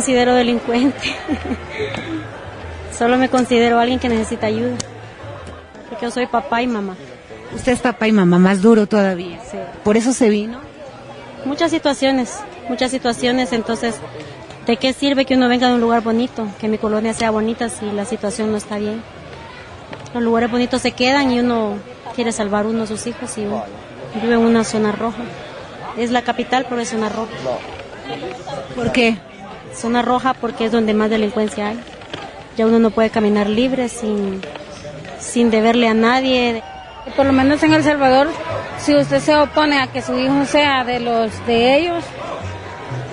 considero delincuente. Solo me considero alguien que necesita ayuda. Porque yo soy papá y mamá. Usted es papá y mamá, más duro todavía. Sí. ¿Por eso se vino? Muchas situaciones, entonces, ¿de qué sirve que uno venga de un lugar bonito, que mi colonia sea bonita si la situación no está bien? Los lugares bonitos se quedan y uno quiere salvar uno a sus hijos y uno vive en una zona roja. Es la capital, pero es zona roja. ¿Por qué? Zona roja porque es donde más delincuencia hay. Ya uno no puede caminar libre sin deberle a nadie. Por lo menos en El Salvador, si usted se opone a que su hijo sea de ellos,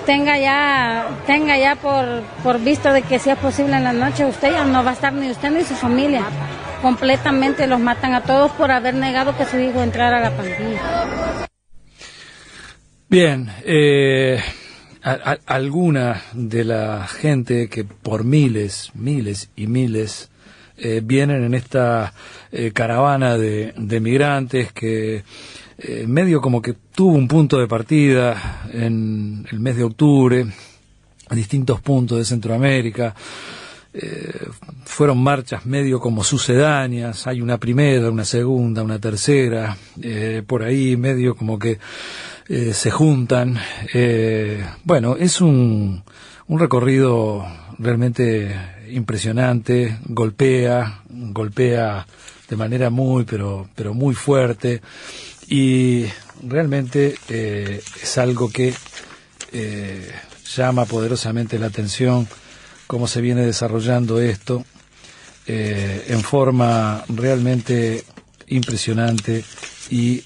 tenga ya por visto de que si es posible en la noche, usted ya no va a estar ni usted ni su familia. Completamente los matan a todos por haber negado que su hijo entrara a la pandilla. Bien, alguna de la gente que por miles y miles vienen en esta caravana de migrantes que medio como que tuvo un punto de partida en el mes de octubre, en distintos puntos de Centroamérica. Fueron marchas medio como sucedáneas, hay una primera, una segunda, una tercera, por ahí medio como que se juntan. Bueno, es un recorrido realmente impresionante, golpea de manera muy, pero muy fuerte, y realmente es algo que llama poderosamente la atención cómo se viene desarrollando esto en forma realmente impresionante y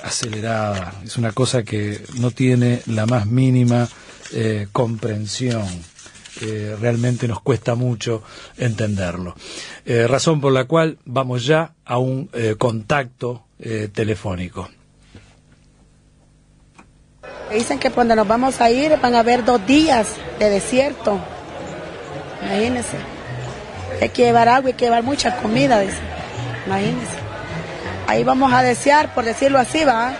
acelerada. Es una cosa que no tiene la más mínima comprensión. Realmente nos cuesta mucho entenderlo. Razón por la cual vamos ya a un contacto telefónico. Dicen que cuando nos vamos a ir van a haber 2 días de desierto. Imagínense. Hay que llevar agua, hay que llevar mucha comida, dicen. Imagínense. Ahí vamos a desear, por decirlo así, va,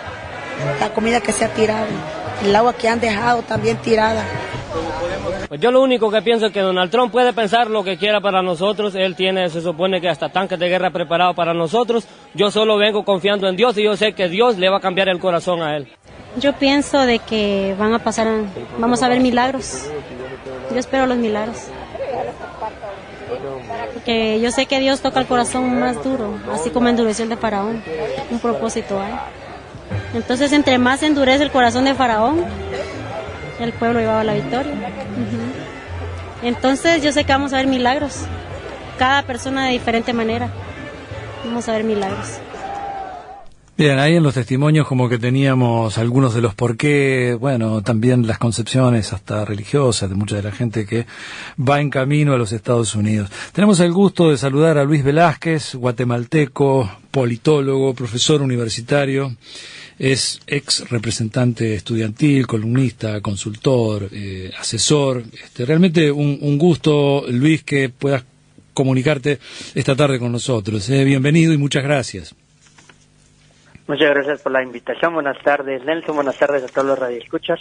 la comida que se ha tirado, el agua que han dejado también tirada. Pues yo lo único que pienso es que Donald Trump puede pensar lo que quiera para nosotros. Él tiene, se supone que hasta tanques de guerra preparados para nosotros. Yo solo vengo confiando en Dios y yo sé que Dios le va a cambiar el corazón a él. Yo pienso de que vamos a ver milagros. Yo espero los milagros. Porque yo sé que Dios toca el corazón más duro, así como endureció el de Faraón. Un propósito hay. Entonces, entre más endurece el corazón de Faraón, el pueblo llevaba la victoria. Entonces, yo sé que vamos a ver milagros. Cada persona de diferente manera. Vamos a ver milagros. Bien, ahí en los testimonios como que teníamos algunos de los por qué, bueno, también las concepciones hasta religiosas de mucha de la gente que va en camino a los Estados Unidos. Tenemos el gusto de saludar a Luis Velázquez, guatemalteco, politólogo, profesor universitario, es ex representante estudiantil, columnista, consultor, asesor. Realmente un gusto, Luis, que puedas comunicarte esta tarde con nosotros. Bienvenido y muchas gracias. Muchas gracias por la invitación. Buenas tardes, Nelson. Buenas tardes a todos los radioescuchas.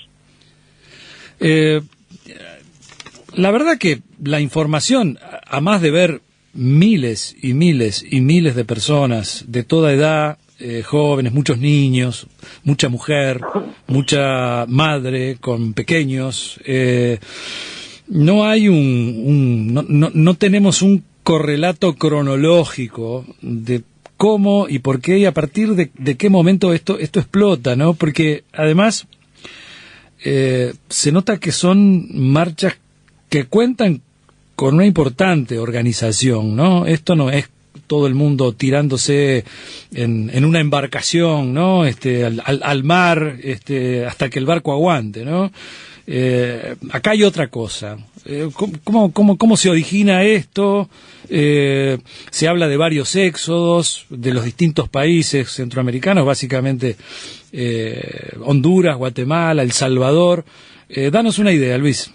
La verdad que la información, a más de ver miles y miles y miles de personas de toda edad, jóvenes, muchos niños, mucha mujer, mucha madre con pequeños, no hay no tenemos un correlato cronológico de cómo y por qué y a partir de qué momento esto explota, ¿no? Porque además se nota que son marchas que cuentan con una importante organización, ¿no? Esto no es todo el mundo tirándose en una embarcación, ¿no? Al mar, hasta que el barco aguante, ¿no? Acá hay otra cosa. ¿Cómo se origina esto? Se habla de varios éxodos de los distintos países centroamericanos, básicamente Honduras, Guatemala, El Salvador. Danos una idea, Luis.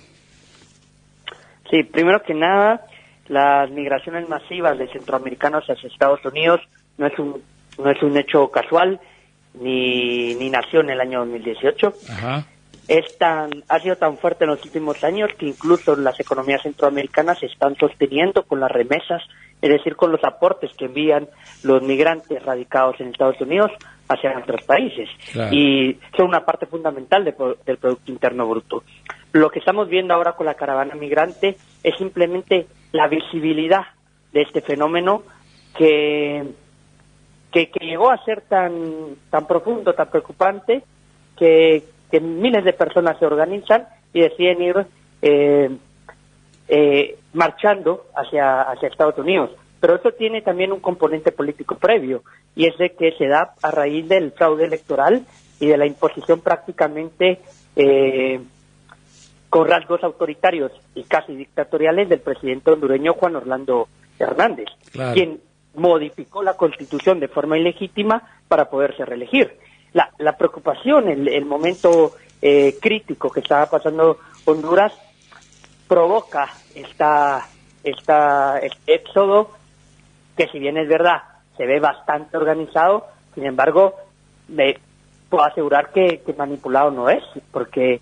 Sí, primero que nada, las migraciones masivas de centroamericanos hacia Estados Unidos no es un hecho casual, ni nació en el año 2018. Ajá. ha sido tan fuerte en los últimos años que incluso las economías centroamericanas se están sosteniendo con las remesas, es decir, con los aportes que envían los migrantes radicados en Estados Unidos hacia nuestros países. Claro. Y son una parte fundamental del Producto Interno Bruto. Lo que estamos viendo ahora con la caravana migrante es simplemente la visibilidad de este fenómeno que llegó a ser tan profundo, tan preocupante, que miles de personas se organizan y deciden ir marchando hacia Estados Unidos. Pero eso tiene también un componente político previo, y es de que se da a raíz del fraude electoral y de la imposición prácticamente con rasgos autoritarios y casi dictatoriales del presidente hondureño Juan Orlando Hernández, claro, quien modificó la Constitución de forma ilegítima para poderse reelegir. La preocupación, el momento crítico que estaba pasando Honduras provoca este éxodo que, si bien es verdad, se ve bastante organizado, sin embargo, puedo asegurar que manipulado no es, porque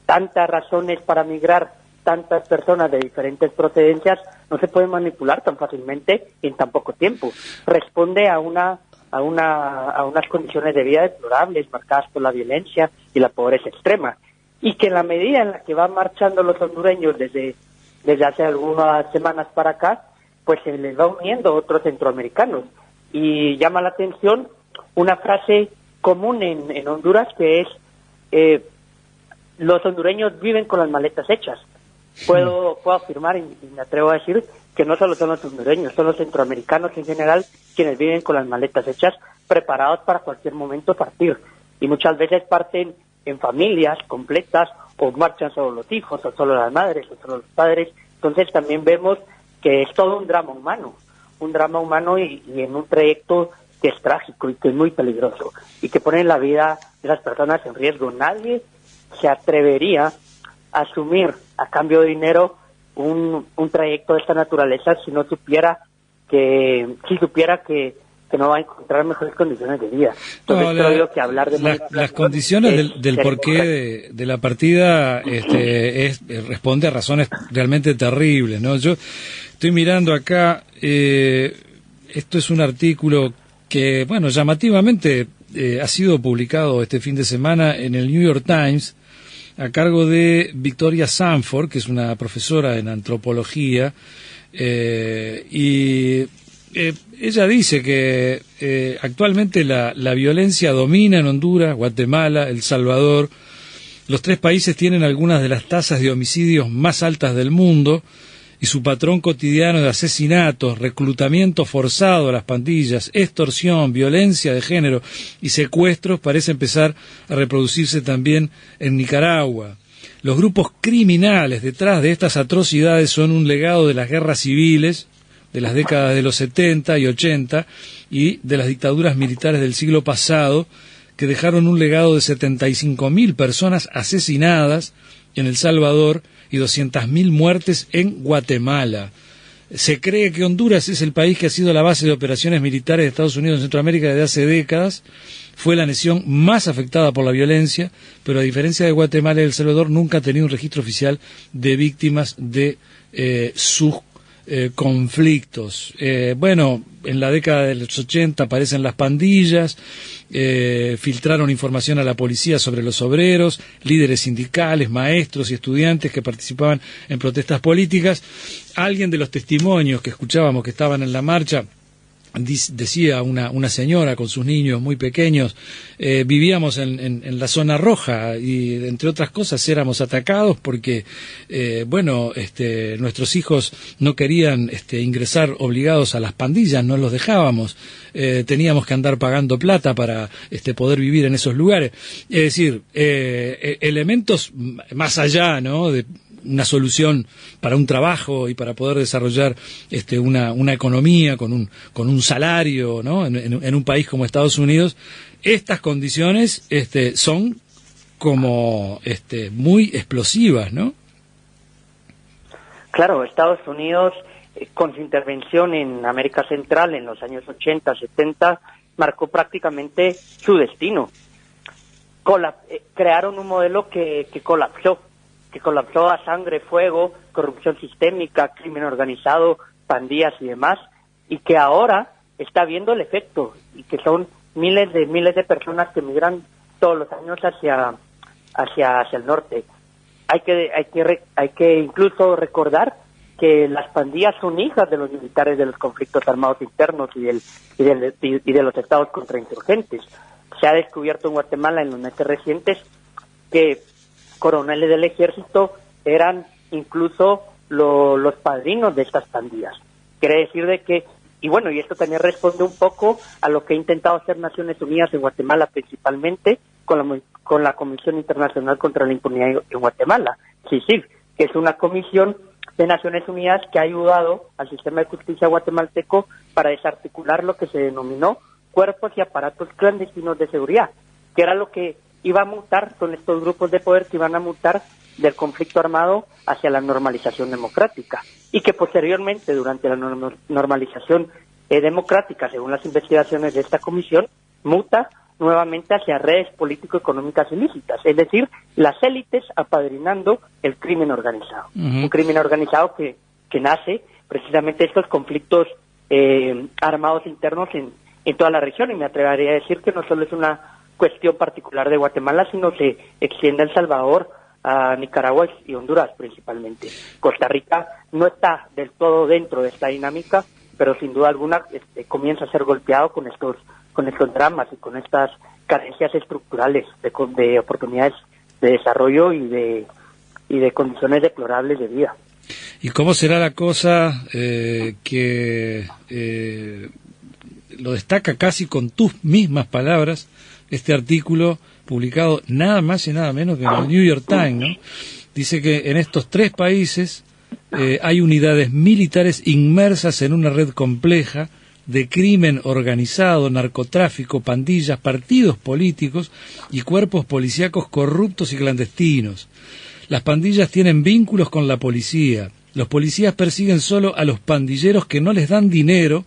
tantas razones para migrar, tantas personas de diferentes procedencias, no se pueden manipular tan fácilmente en tan poco tiempo. Responde a unas condiciones de vida deplorables, marcadas por la violencia y la pobreza extrema, y que en la medida en la que van marchando los hondureños desde hace algunas semanas para acá, pues se les va uniendo otros centroamericanos, y llama la atención una frase común en Honduras, que es los hondureños viven con las maletas hechas. Puedo afirmar y me atrevo a decir que no solo son los hondureños, son los centroamericanos en general quienes viven con las maletas hechas, preparados para cualquier momento partir, y muchas veces parten en familias completas, o marchan solo los hijos, o solo las madres, o solo los padres. Entonces también vemos que es todo un drama humano y en un trayecto que es trágico y que es muy peligroso, y que pone la vida de las personas en riesgo. Nadie se atrevería a asumir a cambio de dinero un trayecto de esta naturaleza si supiera que no va a encontrar mejores condiciones de vida. Entonces creo que hablar de las condiciones del porqué de la partida responde a razones realmente terribles, ¿no? Yo estoy mirando acá, esto es un artículo que, bueno, llamativamente ha sido publicado este fin de semana en el New York Times, a cargo de Victoria Sanford, que es una profesora en antropología, y ella dice que actualmente la violencia domina en Honduras, Guatemala, El Salvador. Los tres países tienen algunas de las tasas de homicidios más altas del mundo, y su patrón cotidiano de asesinatos, reclutamiento forzado a las pandillas, extorsión, violencia de género y secuestros parece empezar a reproducirse también en Nicaragua. Los grupos criminales detrás de estas atrocidades son un legado de las guerras civiles de las décadas de los 70 y 80 y de las dictaduras militares del siglo pasado, que dejaron un legado de 75.000 personas asesinadas en El Salvador y 200.000 muertes en Guatemala. Se cree que Honduras es el país que ha sido la base de operaciones militares de Estados Unidos en Centroamérica desde hace décadas. Fue la nación más afectada por la violencia, pero a diferencia de Guatemala y El Salvador nunca ha tenido un registro oficial de víctimas de sus conflictos. Bueno, en la década de los 80 aparecen las pandillas, filtraron información a la policía sobre los obreros, líderes sindicales, maestros y estudiantes que participaban en protestas políticas. Alguien de los testimonios que escuchábamos que estaban en la marcha decía una señora con sus niños muy pequeños, vivíamos en la zona roja y, entre otras cosas, éramos atacados porque, nuestros hijos no querían ingresar obligados a las pandillas, no los dejábamos, teníamos que andar pagando plata para poder vivir en esos lugares. Es decir, elementos más allá, ¿no?, de una solución para un trabajo y para poder desarrollar una economía con un salario, ¿no?, en un país como Estados Unidos. Estas condiciones son como muy explosivas, ¿no? Claro, Estados Unidos, con su intervención en América Central en los años 80, 70, marcó prácticamente su destino. crearon un modelo que colapsó a sangre, fuego, corrupción sistémica, crimen organizado, pandillas y demás, y que ahora está viendo el efecto, y que son miles de personas que migran todos los años hacia el norte. Hay que incluso recordar que las pandillas son hijas de los militares de los conflictos armados internos y de los estados contrainsurgentes. Se ha descubierto en Guatemala en los meses recientes que coroneles del ejército eran incluso los padrinos de estas pandillas. Quiere decir de que, y bueno, y esto también responde un poco a lo que ha intentado hacer Naciones Unidas en Guatemala, principalmente con la Comisión Internacional contra la Impunidad en Guatemala, CICIG, que es una comisión de Naciones Unidas que ha ayudado al sistema de justicia guatemalteco para desarticular lo que se denominó cuerpos y aparatos clandestinos de seguridad, que era lo que iba a mutar, son estos grupos de poder que iban a mutar del conflicto armado hacia la normalización democrática, y que posteriormente, durante la normalización democrática, según las investigaciones de esta comisión, muta nuevamente hacia redes político-económicas ilícitas, es decir, las élites apadrinando el crimen organizado. Un crimen organizado que nace precisamente de estos conflictos armados internos en toda la región, y me atrevería a decir que no solo es una cuestión particular de Guatemala, sino se extiende a El Salvador, a Nicaragua y Honduras principalmente. Costa Rica no está del todo dentro de esta dinámica, pero sin duda alguna comienza a ser golpeado con estos dramas y con estas carencias estructurales de oportunidades de desarrollo y de condiciones deplorables de vida. ¿Y cómo será la cosa que lo destaca casi con tus mismas palabras este artículo publicado nada más y nada menos que en el New York Times, ¿no? Dice que en estos 3 países hay unidades militares inmersas en una red compleja de crimen organizado, narcotráfico, pandillas, partidos políticos y cuerpos policíacos corruptos y clandestinos. Las pandillas tienen vínculos con la policía. Los policías persiguen solo a los pandilleros que no les dan dinero,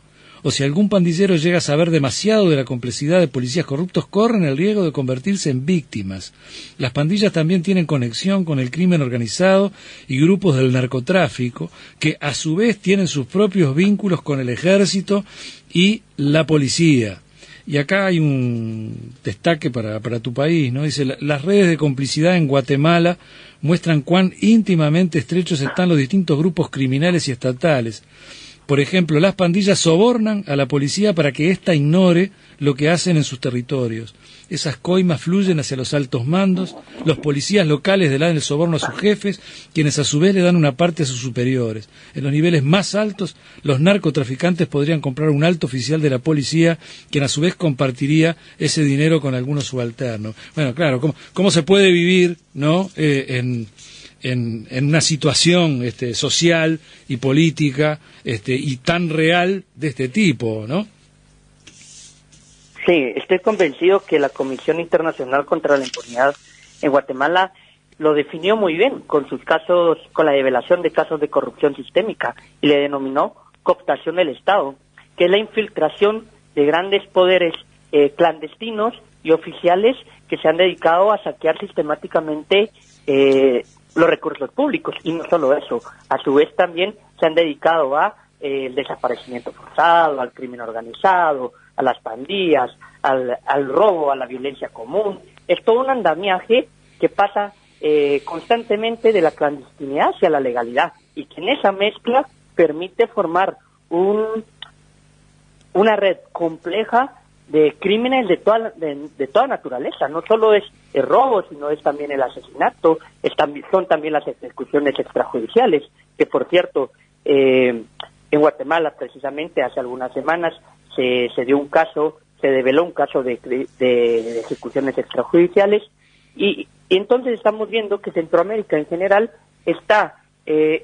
o si algún pandillero llega a saber demasiado de la complicidad de policías corruptos, corren el riesgo de convertirse en víctimas. Las pandillas también tienen conexión con el crimen organizado y grupos del narcotráfico, que a su vez tienen sus propios vínculos con el ejército y la policía. Y acá hay un destaque para tu país, ¿no? Dice, las redes de complicidad en Guatemala muestran cuán íntimamente estrechos están los distintos grupos criminales y estatales. Por ejemplo, las pandillas sobornan a la policía para que ésta ignore lo que hacen en sus territorios. Esas coimas fluyen hacia los altos mandos, los policías locales le dan el soborno a sus jefes, quienes a su vez le dan una parte a sus superiores. En los niveles más altos, los narcotraficantes podrían comprar un alto oficial de la policía, quien a su vez compartiría ese dinero con algunos subalternos. Bueno, claro, ¿cómo se puede vivir, no, en una situación social y política y tan real de este tipo, ¿no? Sí, estoy convencido que la Comisión Internacional contra la Impunidad en Guatemala lo definió muy bien con sus casos, con la develación de casos de corrupción sistémica, y le denominó cooptación del Estado, que es la infiltración de grandes poderes clandestinos y oficiales que se han dedicado a saquear sistemáticamente los recursos públicos. Y no solo eso, a su vez también se han dedicado a el desaparecimiento forzado, al crimen organizado, a las pandillas, al robo, a la violencia común. Es todo un andamiaje que pasa constantemente de la clandestinidad hacia la legalidad, y que en esa mezcla permite formar una red compleja de crímenes de toda naturaleza. No solo es el robo, sino es también el asesinato, son también las ejecuciones extrajudiciales, que por cierto, en Guatemala precisamente hace algunas semanas se develó un caso de ejecuciones extrajudiciales, y entonces estamos viendo que Centroamérica en general está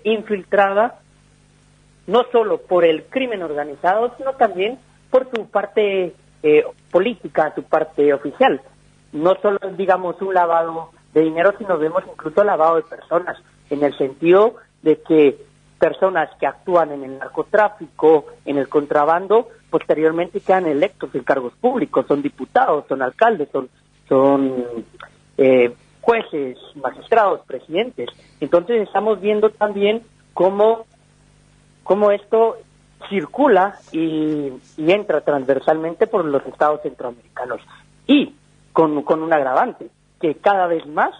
infiltrada no solo por el crimen organizado, sino también por su parte política, su parte oficial. No solo es, digamos, un lavado de dinero, sino vemos incluso lavado de personas, en el sentido de que personas que actúan en el narcotráfico, en el contrabando, posteriormente quedan electos en cargos públicos, son diputados, son alcaldes, son son jueces, magistrados, presidentes. Entonces estamos viendo también cómo esto circula y entra transversalmente por los estados centroamericanos. Y con un agravante, que cada vez más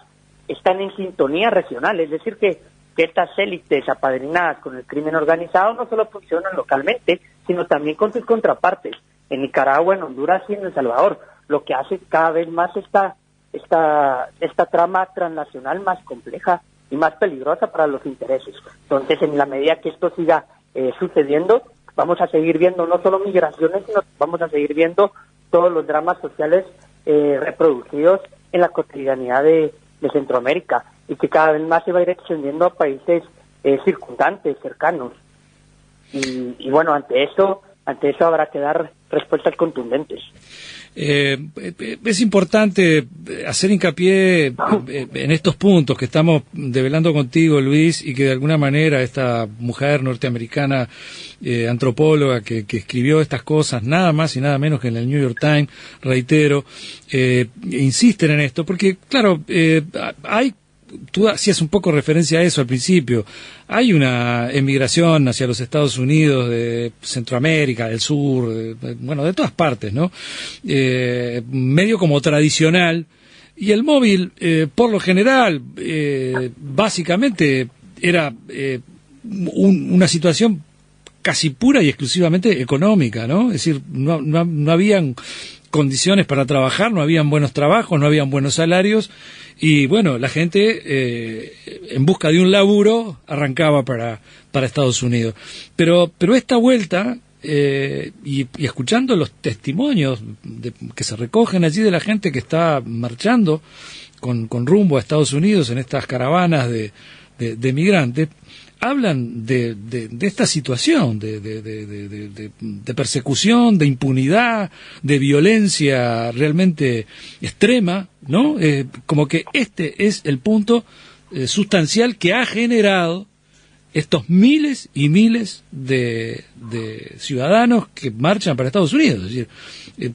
están en sintonía regional, es decir, que estas élites apadrinadas con el crimen organizado no solo funcionan localmente, sino también con sus contrapartes, en Nicaragua, en Honduras y en El Salvador, lo que hace cada vez más esta trama transnacional más compleja y más peligrosa para los intereses. Entonces, en la medida que esto siga sucediendo, vamos a seguir viendo no solo migraciones, sino vamos a seguir viendo todos los dramas sociales reproducidos en la cotidianidad de Centroamérica, y que cada vez más se va a ir extendiendo a países circundantes, cercanos. Y bueno, ante eso habrá que dar respuestas contundentes. Es importante hacer hincapié en estos puntos que estamos develando contigo, Luis, y que de alguna manera esta mujer norteamericana antropóloga que escribió estas cosas, nada más y nada menos que en el New York Times, reitero, insisten en esto, porque claro, tú hacías un poco referencia a eso al principio. Hay una emigración hacia los Estados Unidos de Centroamérica, del sur, de todas partes, ¿no? Medio como tradicional. Y el móvil, por lo general, básicamente era una situación casi pura y exclusivamente económica, ¿no? Es decir, no habían condiciones para trabajar, no habían buenos trabajos, no habían buenos salarios, y bueno, la gente en busca de un laburo arrancaba para Estados Unidos. Pero esta vuelta, y escuchando los testimonios que se recogen allí de la gente que está marchando con rumbo a Estados Unidos en estas caravanas de migrantes, hablan de esta situación de persecución, de impunidad, de violencia realmente extrema, ¿no? Como que este es el punto sustancial que ha generado estos miles y miles de ciudadanos que marchan para Estados Unidos. Es decir,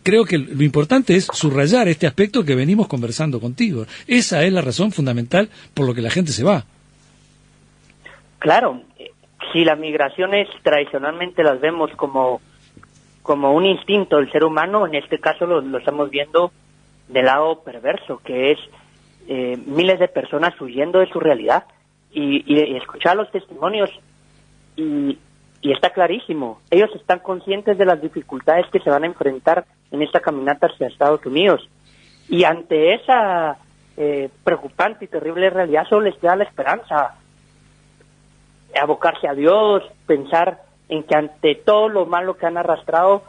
creo que lo importante es subrayar este aspecto que venimos conversando contigo. Esa es la razón fundamental por lo que la gente se va. Claro, si las migraciones tradicionalmente las vemos como un instinto del ser humano, en este caso lo estamos viendo del lado perverso, que es miles de personas huyendo de su realidad, y escuchar los testimonios y está clarísimo, ellos están conscientes de las dificultades que se van a enfrentar en esta caminata hacia Estados Unidos, y ante esa preocupante y terrible realidad solo les queda la esperanza, abocarse a Dios, pensar en que ante todo lo malo que han arrastrado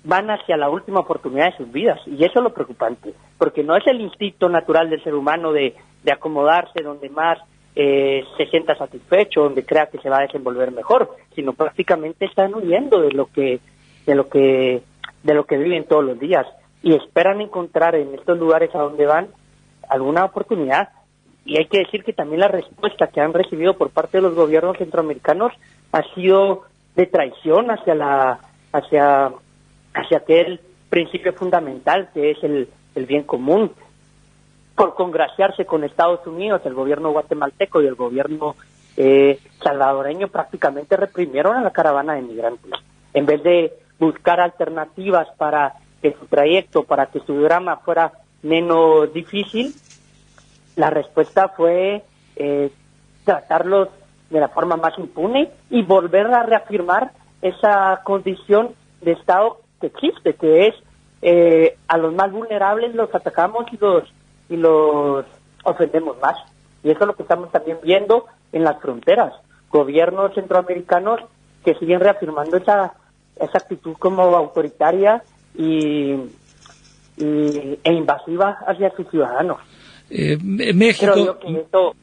van hacia la última oportunidad de sus vidas, y eso es lo preocupante, porque no es el instinto natural del ser humano de acomodarse donde más se sienta satisfecho, donde crea que se va a desenvolver mejor, sino prácticamente están huyendo de lo que viven todos los días, y esperan encontrar en estos lugares a donde van alguna oportunidad. Y hay que decir que también la respuesta que han recibido por parte de los gobiernos centroamericanos ha sido de traición hacia aquel principio fundamental que es el bien común. Por congraciarse con Estados Unidos, el gobierno guatemalteco y el gobierno salvadoreño prácticamente reprimieron a la caravana de migrantes. En vez de buscar alternativas para que su trayecto, para que su drama fuera menos difícil, la respuesta fue tratarlos de la forma más impune y volver a reafirmar esa condición de Estado que existe, que es a los más vulnerables los atacamos y los ofendemos más. Y eso es lo que estamos también viendo en las fronteras. Gobiernos centroamericanos que siguen reafirmando esa actitud como autoritaria e invasiva hacia sus ciudadanos. México, creo yo que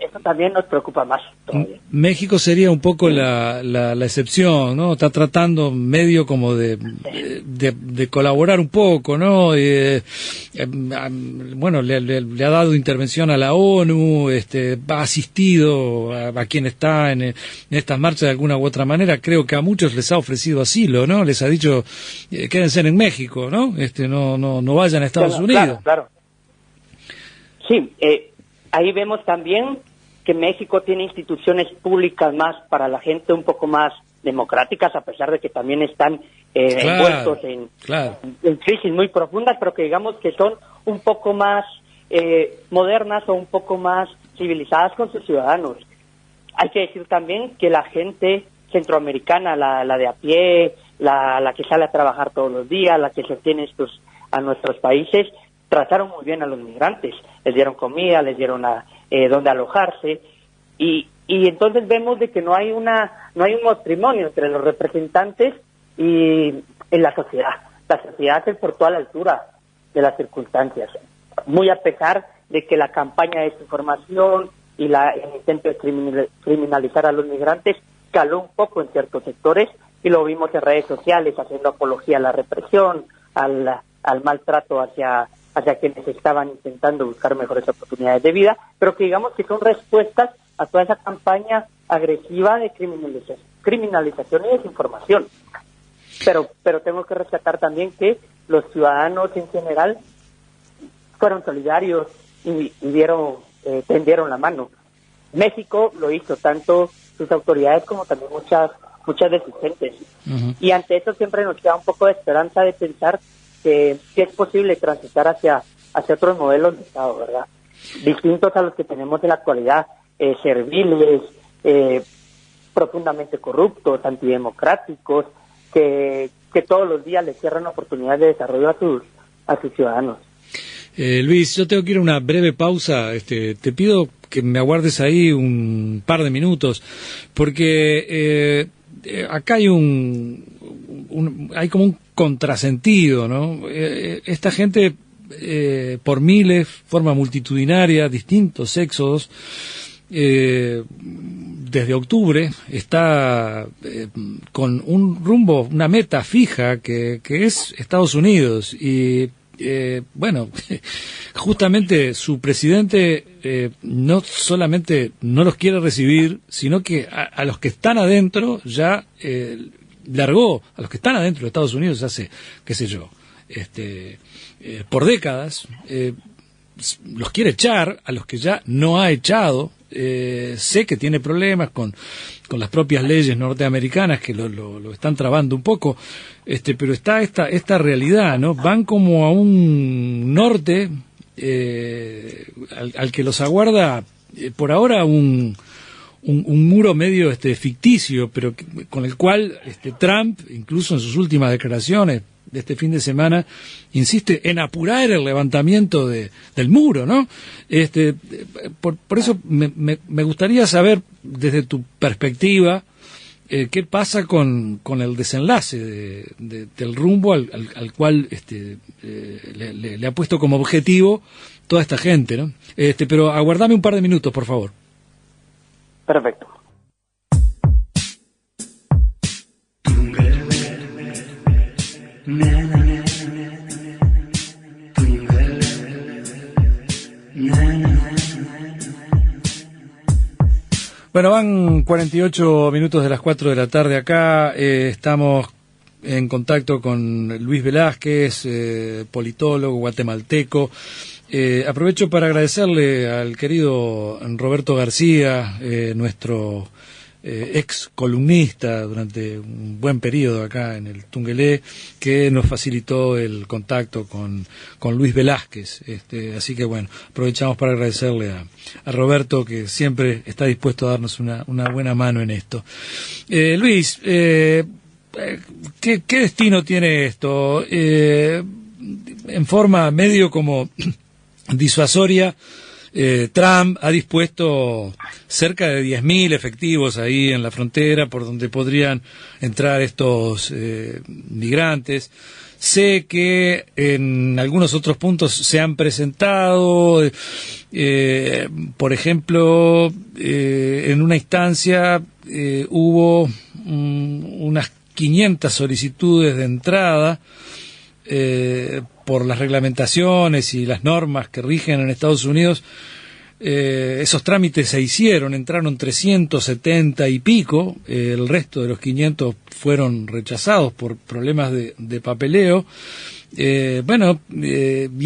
eso también nos preocupa más todavía. México sería un poco la excepción, ¿no? Está tratando medio como de colaborar un poco, ¿no? Bueno, le ha dado intervención a la ONU, ha asistido a quien está en estas marchas de alguna u otra manera. Creo que a muchos les ha ofrecido asilo, ¿no? Les ha dicho, quédense en México, ¿no? No vayan a Estados Unidos. Claro. Sí, ahí vemos también que México tiene instituciones públicas más para la gente un poco más democráticas, a pesar de que también están envueltos en crisis muy profundas, pero que digamos que son un poco más modernas o un poco más civilizadas con sus ciudadanos. Hay que decir también que la gente centroamericana, la de a pie, la que sale a trabajar todos los días, la que sostiene a nuestros países, trataron muy bien a los migrantes, les dieron comida, les dieron donde alojarse, y entonces vemos de que no hay un matrimonio entre los representantes y en la sociedad. La sociedad se portó a la altura de las circunstancias, muy a pesar de que la campaña de desinformación y el intento de criminalizar a los migrantes caló un poco en ciertos sectores, y lo vimos en redes sociales haciendo apología a la represión, al maltrato hacia quienes estaban intentando buscar mejores oportunidades de vida, pero que digamos que son respuestas a toda esa campaña agresiva de criminalización y desinformación. Pero tengo que rescatar también que los ciudadanos en general fueron solidarios y tendieron la mano. México lo hizo, tanto sus autoridades como también muchas de sus gentes. Uh-huh. Y ante eso siempre nos queda un poco de esperanza de pensar que es posible transitar hacia otros modelos de Estado, ¿verdad? Distintos a los que tenemos en la actualidad, serviles, profundamente corruptos, antidemocráticos, que todos los días le cierran oportunidades de desarrollo a sus ciudadanos. Luis, yo tengo que ir a una breve pausa. Te pido que me aguardes ahí un par de minutos, porque acá hay hay como un contrasentido, ¿no? Esta gente, por miles, forma multitudinaria, distintos éxodos, desde octubre está con un rumbo, una meta fija que es Estados Unidos, y bueno, justamente su presidente no solamente no los quiere recibir, sino que a los que están adentro ya largó, a los que están adentro de Estados Unidos hace, qué sé yo, por décadas, los quiere echar, a los que ya no ha echado. Sé que tiene problemas con las propias leyes norteamericanas que lo están trabando un poco, pero está esta realidad, ¿no? Van como a un norte al que los aguarda por ahora un muro medio ficticio, pero con el cual Trump, incluso en sus últimas declaraciones de este fin de semana, insiste en apurar el levantamiento del muro, ¿no? Por eso me gustaría saber, desde tu perspectiva, qué pasa con el desenlace del rumbo al cual le ha puesto como objetivo toda esta gente, ¿no? Pero aguardame un par de minutos, por favor. Perfecto. Bueno, van 48 minutos de las 4 de la tarde acá. Estamos en contacto con Luis Velázquez, politólogo guatemalteco. Aprovecho para agradecerle al querido Roberto García, nuestro ex columnista durante un buen periodo acá en el Tungelé, que nos facilitó el contacto con Luis Velázquez. Así que bueno, aprovechamos para agradecerle a Roberto, que siempre está dispuesto a darnos una buena mano en esto. Luis, ¿qué destino tiene esto? En forma medio como disuasoria, Trump ha dispuesto cerca de 10.000 efectivos ahí en la frontera por donde podrían entrar estos migrantes. sé que en algunos otros puntos se han presentado, por ejemplo, en una instancia hubo unas 500 solicitudes de entrada por las reglamentaciones y las normas que rigen en Estados Unidos. Esos trámites se hicieron, entraron 370 y pico, el resto de los 500 fueron rechazados por problemas de papeleo. Y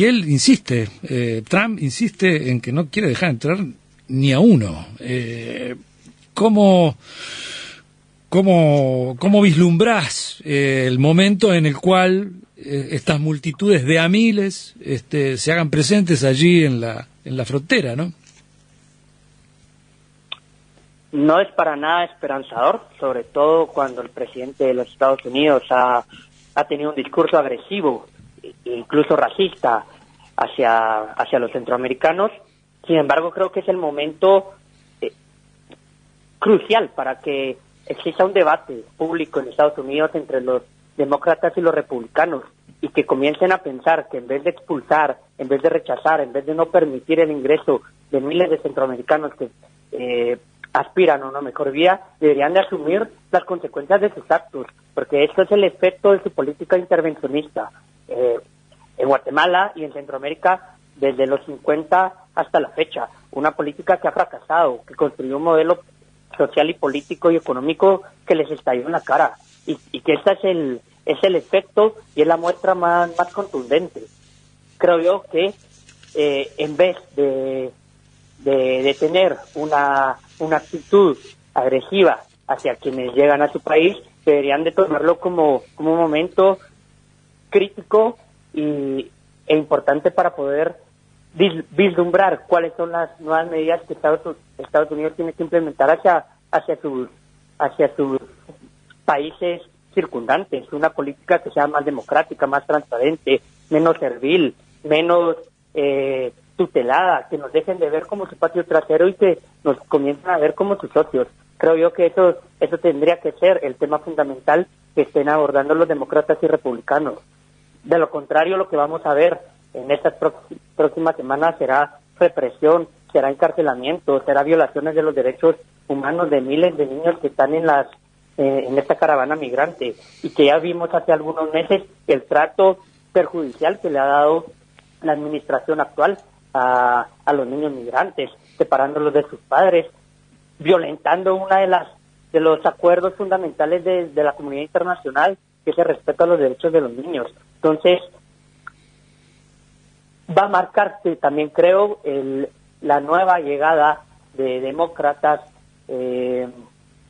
él insiste, Trump insiste en que no quiere dejar entrar ni a uno. ¿Cómo vislumbrás el momento en el cual estas multitudes de a miles se hagan presentes allí en la frontera, ¿no? No es para nada esperanzador, sobre todo cuando el presidente de los Estados Unidos ha tenido un discurso agresivo, incluso racista, hacia los centroamericanos. Sin embargo, creo que es el momento crucial para que exista un debate público en Estados Unidos entre los demócratas y los republicanos, y que comiencen a pensar que en vez de expulsar, en vez de rechazar, en vez de no permitir el ingreso de miles de centroamericanos que aspiran a una mejor vida, deberían de asumir las consecuencias de sus actos, porque esto es el efecto de su política intervencionista. En Guatemala y en Centroamérica, desde los 50 hasta la fecha, una política que ha fracasado, que construyó un modelo social y político y económico que les estalló en la cara, y que este es el efecto y es la muestra más contundente. Creo yo que en vez de tener una actitud agresiva hacia quienes llegan a su país, deberían de tomarlo como un momento crítico e importante para poder vislumbrar cuáles son las nuevas medidas que Estados Unidos tiene que implementar hacia sus países circundantes, una política que sea más democrática, más transparente, menos servil, menos tutelada, que nos dejen de ver como su patio trasero y que nos comiencen a ver como sus socios. Creo yo que eso tendría que ser el tema fundamental que estén abordando los demócratas y republicanos. De lo contrario, lo que vamos a ver en estas próximas semanas será represión, será encarcelamiento, será violaciones de los derechos humanos de miles de niños que están en esta caravana migrante, y que ya vimos hace algunos meses el trato perjudicial que le ha dado la administración actual a los niños migrantes, separándolos de sus padres, violentando una de los acuerdos fundamentales de la comunidad internacional, que es el respeto a los derechos de los niños. Entonces, va a marcarse también, creo, la nueva llegada de demócratas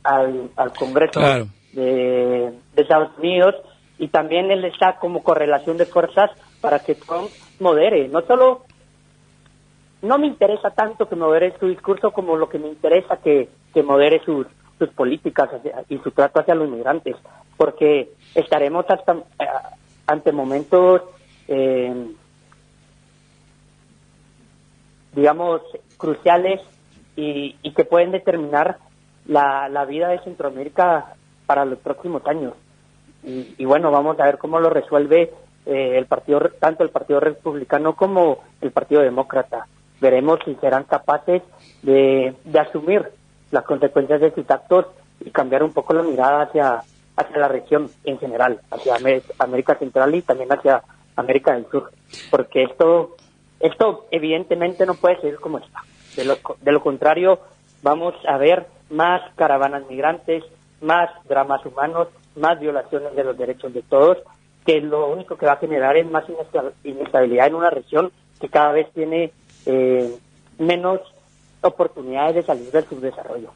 al Congreso, claro, de Estados Unidos, y también él está como correlación de fuerzas para que Trump modere. No me interesa tanto que modere su discurso como lo que me interesa que modere sus políticas y su trato hacia los inmigrantes, porque estaremos ante momentos digamos cruciales y que pueden determinar la vida de Centroamérica para los próximos años. Y bueno, vamos a ver cómo lo resuelve tanto el Partido Republicano como el Partido Demócrata. Veremos si serán capaces de asumir las consecuencias de sus actos y cambiar un poco la mirada hacia la región en general, hacia América Central y también hacia América del Sur, porque esto evidentemente no puede seguir como está. De lo contrario, vamos a ver más caravanas migrantes, más dramas humanos, más violaciones de los derechos de todos, que lo único que va a generar es más inestabilidad en una región que cada vez tiene menos oportunidades de salir del subdesarrollo.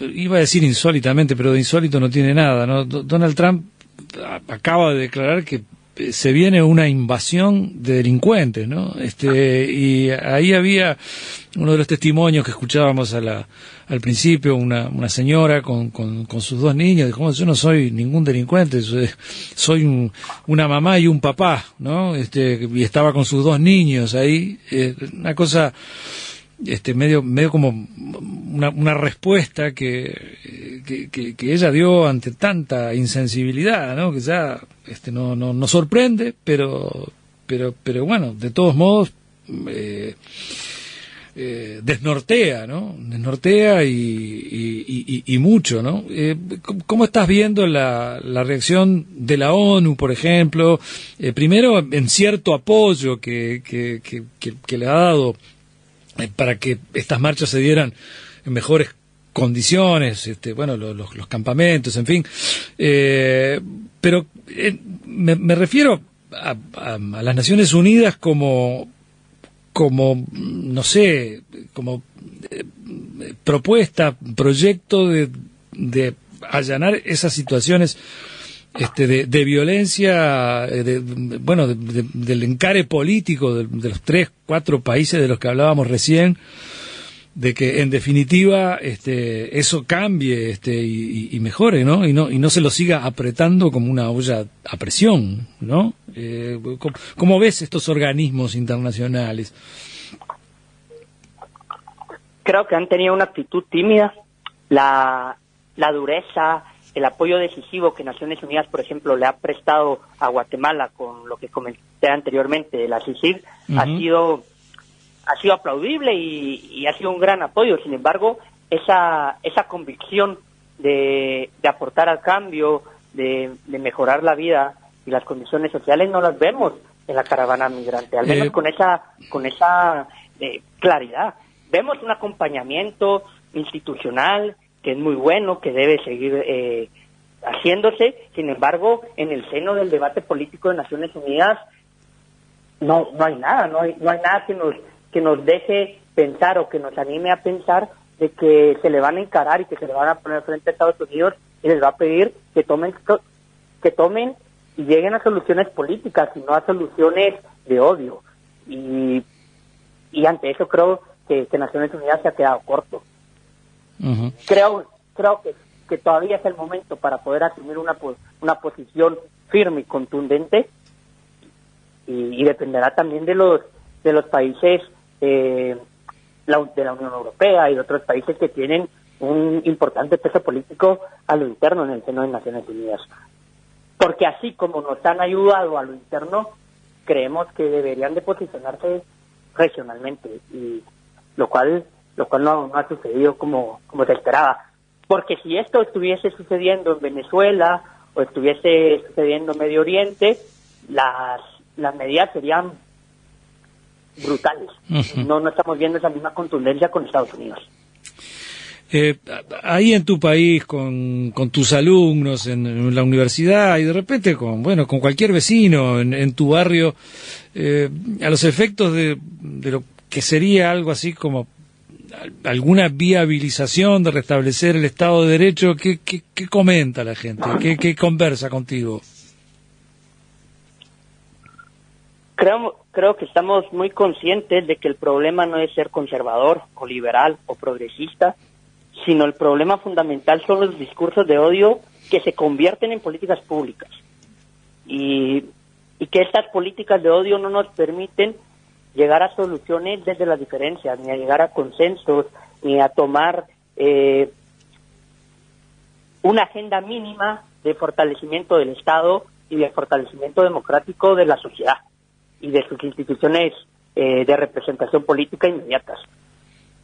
Iba a decir insólitamente, pero de insólito no tiene nada, ¿no? Donald Trump acaba de declarar que se viene una invasión de delincuentes, ¿no? Y ahí había uno de los testimonios que escuchábamos al principio, una señora con sus dos niños, dijo: yo no soy ningún delincuente, soy una mamá y un papá, ¿no? Y estaba con sus dos niños ahí, una cosa medio como una respuesta que que ella dio ante tanta insensibilidad, ¿no? Que ya no sorprende, pero bueno, de todos modos desnortea, ¿no? Desnortea y mucho, ¿no? ¿Cómo estás viendo la reacción de la ONU, por ejemplo? Primero, en cierto apoyo que le ha dado para que estas marchas se dieran en mejores condiciones, bueno, los campamentos, en fin. Pero me refiero a las Naciones Unidas como no sé, como propuesta, proyecto de allanar esas situaciones de violencia, del encare político de los 3-4 países de los que hablábamos recién, de que en definitiva eso cambie y mejore, ¿no? Y no se lo siga apretando como una olla a presión, ¿no? ¿Cómo ves estos organismos internacionales? Creo que han tenido una actitud tímida. La dureza, el apoyo decisivo que Naciones Unidas, por ejemplo, le ha prestado a Guatemala con lo que comenté anteriormente de la CICIG, ha sido aplaudible y ha sido un gran apoyo. Sin embargo, esa convicción de aportar al cambio, de mejorar la vida y las condiciones sociales no las vemos en la caravana migrante, al menos con esa claridad. Vemos un acompañamiento institucional que es muy bueno, que debe seguir haciéndose. Sin embargo, en el seno del debate político de Naciones Unidas no hay nada, no hay nada que nos deje pensar o que nos anime a pensar de que se le van a encarar y que se le van a poner frente a Estados Unidos y les va a pedir que tomen y lleguen a soluciones políticas y no a soluciones de odio. Y ante eso creo que Naciones Unidas se ha quedado corto. Uh-huh. Creo que todavía es el momento para poder asumir una posición firme y contundente y dependerá también de los países de la Unión Europea y de otros países que tienen un importante peso político a lo interno en el seno de Naciones Unidas. Porque así como nos han ayudado a lo interno, creemos que deberían de posicionarse regionalmente, y lo cual no ha sucedido como se esperaba. Porque si esto estuviese sucediendo en Venezuela o estuviese sucediendo en Medio Oriente, las medidas serían brutales. Uh-huh. No estamos viendo esa misma contundencia con Estados Unidos. Ahí en tu país, con tus alumnos en la universidad y de repente con cualquier vecino en tu barrio, a los efectos de lo que sería algo así como alguna viabilización de restablecer el Estado de Derecho, ¿qué comenta la gente? ¿Qué conversa contigo? Creo que estamos muy conscientes de que el problema no es ser conservador o liberal o progresista, sino el problema fundamental son los discursos de odio que se convierten en políticas públicas. Y que estas políticas de odio no nos permiten llegar a soluciones desde las diferencias, ni a llegar a consensos, ni a tomar una agenda mínima de fortalecimiento del Estado y de fortalecimiento democrático de la sociedad y de sus instituciones de representación política inmediatas.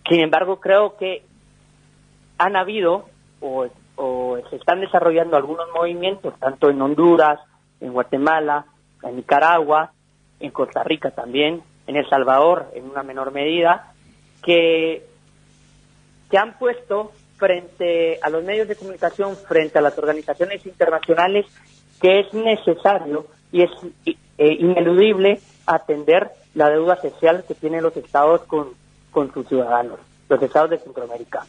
Sin embargo, creo que han habido o se están desarrollando algunos movimientos, tanto en Honduras, en Guatemala, en Nicaragua, en Costa Rica también, en El Salvador en una menor medida, que han puesto frente a los medios de comunicación, frente a las organizaciones internacionales, que es necesario y es ineludible atender la deuda social que tienen los estados con sus ciudadanos, los estados de Centroamérica.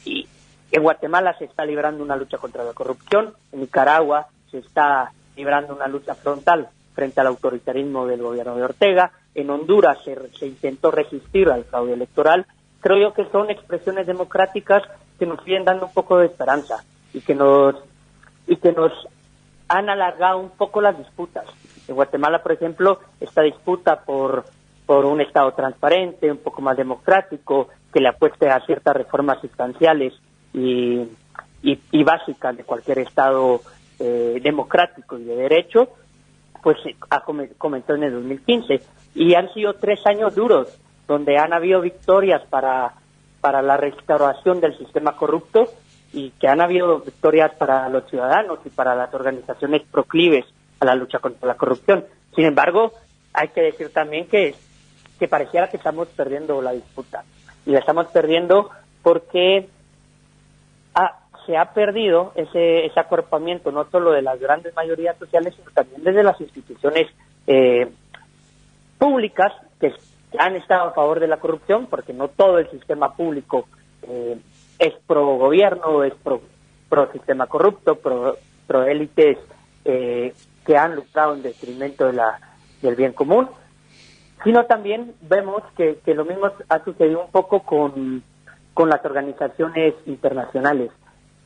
Y en Guatemala se está librando una lucha contra la corrupción, en Nicaragua se está librando una lucha frontal frente al autoritarismo del gobierno de Ortega, en Honduras se intentó resistir al fraude electoral. Creo yo que son expresiones democráticas que nos siguen dando un poco de esperanza y que nos han alargado un poco las disputas. En Guatemala, por ejemplo, esta disputa por un Estado transparente, un poco más democrático, que le apueste a ciertas reformas sustanciales y y básica de cualquier Estado democrático y de derecho, pues comenzó en el 2015. Y han sido 3 años duros, donde han habido victorias para la restauración del sistema corrupto y que han habido victorias para los ciudadanos y para las organizaciones proclives a la lucha contra la corrupción. Sin embargo, hay que decir también que pareciera que estamos perdiendo la disputa. Y la estamos perdiendo porque se ha perdido ese acuerpamiento, no solo de las grandes mayorías sociales, sino también desde las instituciones públicas que han estado a favor de la corrupción, porque no todo el sistema público es pro gobierno, es pro sistema corrupto, pro élites que han luchado en detrimento del bien común, sino también vemos que lo mismo ha sucedido un poco con las organizaciones internacionales,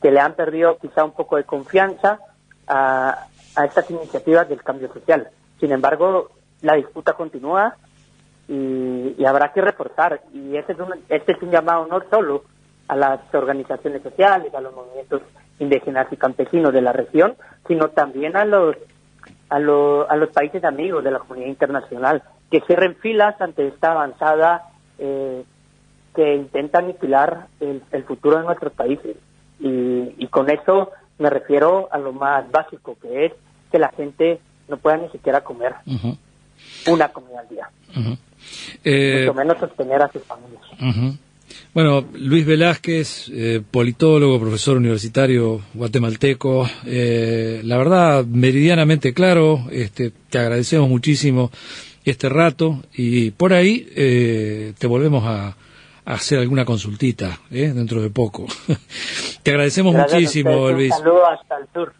que le han perdido quizá un poco de confianza a estas iniciativas del cambio social. Sin embargo, la disputa continúa y habrá que reforzar, y este es un llamado no solo a las organizaciones sociales, a los movimientos indígenas y campesinos de la región, sino también a los países amigos de la comunidad internacional, que cierren filas ante esta avanzada que intenta aniquilar el futuro de nuestros países. Y con eso me refiero a lo más básico, que es que la gente no pueda ni siquiera comer una comida al día. Mucho menos sostener a sus familias. Bueno, Luis Velázquez, politólogo, profesor universitario guatemalteco, la verdad, meridianamente claro, te agradecemos muchísimo este rato y por ahí te volvemos a hacer alguna consultita dentro de poco. Te agradecemos muchísimo, Luis. Un saludo hasta el sur.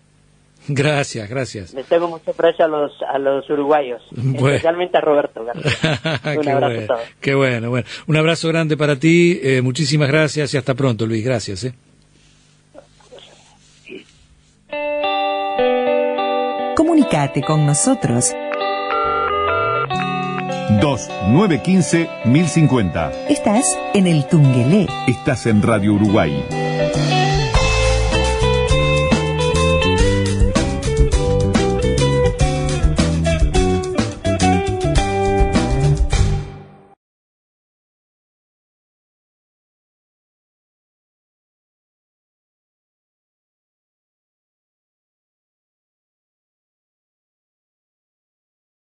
Gracias. Les tengo mucho aprecio a los uruguayos, especialmente a Roberto. Un abrazo a todos. Qué bueno. Un abrazo grande para ti, muchísimas gracias y hasta pronto, Luis. Gracias. Comunicate con nosotros. 2915-1050. Estás en el Tungelé. Estás en Radio Uruguay.